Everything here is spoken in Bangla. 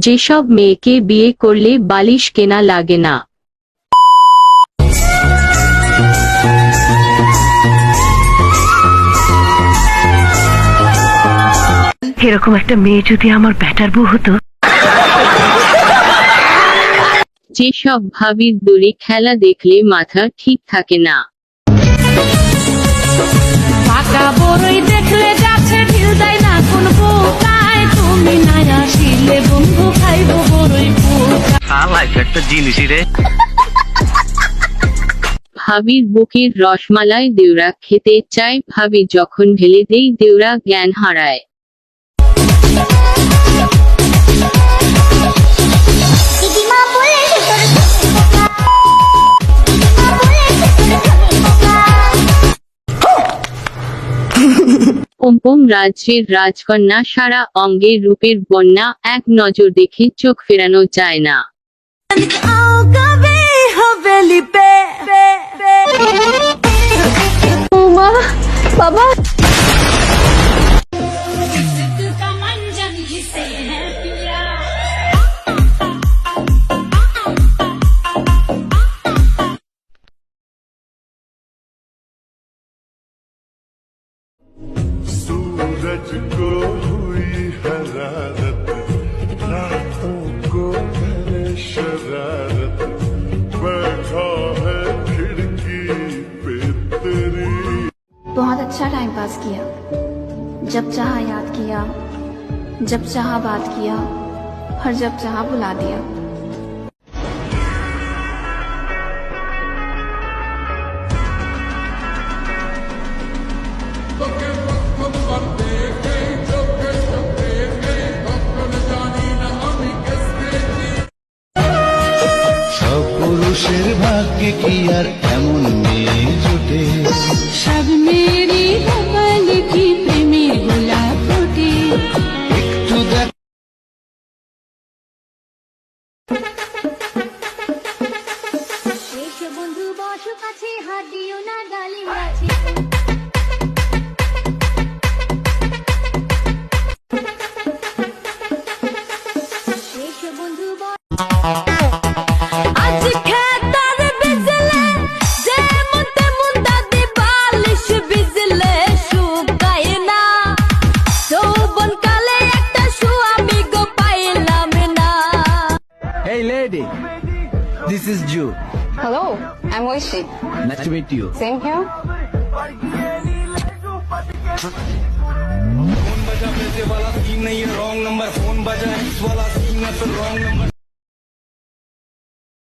যেসব মেয়েকে বিয়ে করলে বালিশ কেনা লাগে না। এরকম একটা মেয়ে যদি আমার ব্যাটার বউ হতো। যেসব ভাবির দড়ি খেলা দেখলে মাথা ঠিক থাকে না। পাকা বড়ই দেখলে গাছে ঢিল দেয় না কোন পোকায়, তুমি না আসিলে বন্ধু খাইব বড়ই পোকা। একটা জিনিসই রে। ভাবির বুকের রসমালাই দেউরা খেতে চায়, ভাবি যখন ঢেলে দেই দেউরা জ্ঞান হারায়। পম্পম রাজ্যের রাজকন্যা, সারা অঙ্গে রূপের বন্যা, এক নজর দেখে চোখ ফেরানো যায় না। বাবা सूरज को हुई हरारत, रातों को करे शरारत, बैठा है खिड़की पे तेरी। बहुत अच्छा टाइम पास किया, जब चाहा याद किया, जब चाहा बात किया, और जब चाहा बुला दिया। পুরুষের ভাগ্যে কি আর এমন মেয়ে জোটে, সব মেরি কপাল কি প্রেমের গোলাপ ফোটে। একটু দেখ বন্ধু বসো কাছে, হাত দিও না গালি আছে। বন্ধু আজ খেতার বিজলে যে মতে মুন্ডা দি বালিশ বিজলে শুকায় না, যৌবন কালে একটা স্বামী গো পাইলাম না। Hey lady, this is Ju. Hello, I'm Oishi. Nice to meet you. Same here. Phone बजा पैसे वाला सीन नहीं है, रॉन्ग नंबर। फोन बजा एक्स वाला सीन है तो रॉन्ग नंबर।